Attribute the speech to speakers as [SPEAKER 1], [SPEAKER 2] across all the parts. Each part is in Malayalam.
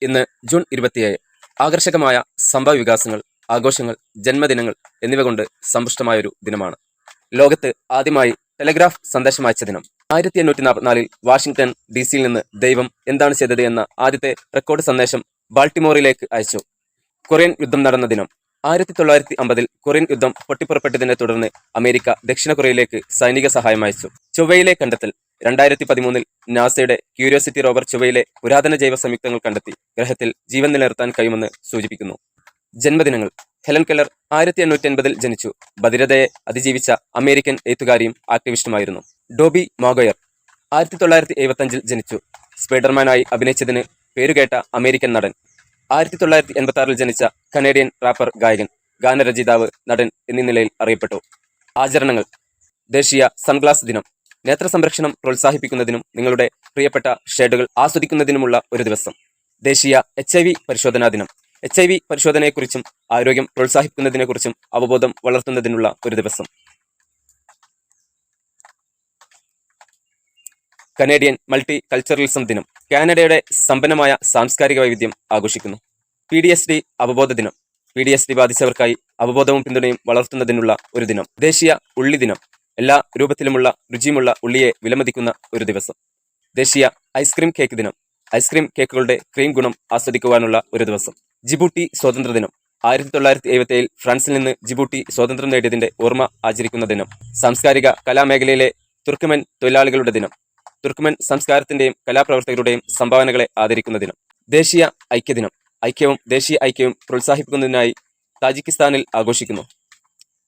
[SPEAKER 1] ഇന്ന് ജൂൺ 27. ആകർഷകമായ സംഭവ വികാസങ്ങൾ, ആഘോഷങ്ങൾ, ജന്മദിനങ്ങൾ എന്നിവ കൊണ്ട് സമ്പുഷ്ടമായൊരു ദിനമാണ്. ലോകത്ത് ആദ്യമായി ടെലഗ്രാഫ് സന്ദേശം അയച്ച ദിനം. 1844 വാഷിംഗ്ടൺ DC-യിൽ നിന്ന് ദൈവം എന്താണ് ചെയ്തത് എന്ന ആദ്യത്തെ റെക്കോർഡ് സന്ദേശം ബാൾട്ടിമോറിലേക്ക് അയച്ചു. കൊറിയൻ യുദ്ധം നടന്ന ദിനം. 1950 കൊറിയൻ യുദ്ധം പൊട്ടിപ്പുറപ്പെട്ടതിനെ തുടർന്ന് അമേരിക്ക ദക്ഷിണ കൊറിയയിലേക്ക് സൈനിക സഹായം അയച്ചു. ചൊവ്വയിലെ കണ്ടെത്തൽ. 2013 നാസയുടെ ക്യൂരിയോസിറ്റി റോവർ ചൊവ്വയിലെ പുരാതന ജൈവ സംയുക്തങ്ങൾ കണ്ടെത്തി ഗ്രഹത്തിൽ ജീവൻ നിലനിർത്താൻ കഴിയുമെന്ന് സൂചിപ്പിക്കുന്നു. ജന്മദിനങ്ങൾ. ഹെലൻ കെല്ലർ 1880 ജനിച്ചു. ബധിരതയെ അതിജീവിച്ച അമേരിക്കൻ എഴുത്തുകാരിയും ആക്ടിവിസ്റ്റുമായിരുന്നു. ഡോബി മാഗോയർ 1975 ജനിച്ചു. സ്പൈഡർമാനായി അഭിനയിച്ചതിന് പേരുകേട്ട അമേരിക്കൻ നടൻ. 1986 ജനിച്ച കനേഡിയൻ റാപ്പർ, ഗായകൻ, ഗാനരചയിതാവ്, നടൻ എന്നീ നിലയിൽ അറിയപ്പെട്ടു. ആചരണങ്ങൾ. ദേശീയ സൺഗ്ലാസ് ദിനം. നേത്ര സംരക്ഷണം പ്രോത്സാഹിപ്പിക്കുന്നതിനും നിങ്ങളുടെ പ്രിയപ്പെട്ട ഷേഡുകൾ ആസ്വദിക്കുന്നതിനുമുള്ള ഒരു ദിവസം. ദേശീയ HIV പരിശോധനാ ദിനം. HIV പരിശോധനയെക്കുറിച്ചും ആരോഗ്യം പ്രോത്സാഹിപ്പിക്കുന്നതിനെക്കുറിച്ചും അവബോധം വളർത്തുന്നതിനുള്ള ഒരു ദിവസം. കനേഡിയൻ മൾട്ടി കൾച്ചറലിസം ദിനം. കാനഡയുടെ സമ്പന്നമായ സാംസ്കാരിക വൈവിധ്യം ആഘോഷിക്കുന്നു. PTSD അവബോധ ദിനം. PTSD ബാധിച്ചവർക്കായി അവബോധവും പിന്തുണയും വളർത്തുന്നതിനുള്ള ഒരു ദിനം. ദേശീയ ഉള്ളി ദിനം. എല്ലാ രൂപത്തിലുമുള്ള രുചിയുമുള്ള ഉള്ളിയെ വിലമതിക്കുന്ന ഒരു ദിവസം. ദേശീയ ഐസ്ക്രീം കേക്ക് ദിനം. ഐസ്ക്രീം കേക്കുകളുടെ ക്രീം ഗുണം ആസ്വദിക്കുവാനുള്ള ഒരു ദിവസം. ജിബൂട്ടി സ്വാതന്ത്ര്യ ദിനം. 1977 ഫ്രാൻസിൽ നിന്ന് ജിബൂട്ടി സ്വാതന്ത്ര്യം നേടിയതിന്റെ ഓർമ്മ ആചരിക്കുന്ന ദിനം. സാംസ്കാരിക കലാമേഖലയിലെ തുർക്ക്മെൻ തൊഴിലാളികളുടെ ദിനം. തുർക്ക്മെൻ സംസ്കാരത്തിന്റെയും കലാപ്രവർത്തകരുടെയും സംഭാവനകളെ ആദരിക്കുന്ന ദിനം. ദേശീയ ഐക്യദിനം. ഐക്യവും ദേശീയ ഐക്യവും പ്രോത്സാഹിപ്പിക്കുന്നതിനായി താജിക്കിസ്ഥാനിൽ ആഘോഷിക്കുന്നു.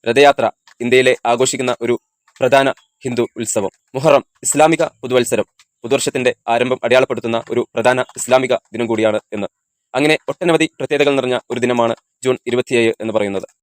[SPEAKER 1] രഥയാത്ര. ഇന്ത്യയിലെ ആഘോഷിക്കുന്ന ഒരു പ്രധാന ഹിന്ദു ഉത്സവം. മുഹറം ഇസ്ലാമിക പുതുവത്സരം. പുതുവർഷത്തിന്റെ ആരംഭം അടയാളപ്പെടുത്തുന്ന ഒരു പ്രധാന ഇസ്ലാമിക ദിനം കൂടിയാണ് എന്ന്. അങ്ങനെ ഒട്ടനവധി പ്രത്യേകതകൾ നിറഞ്ഞ ഒരു ദിനമാണ് ജൂൺ 27 എന്ന് പറയുന്നത്.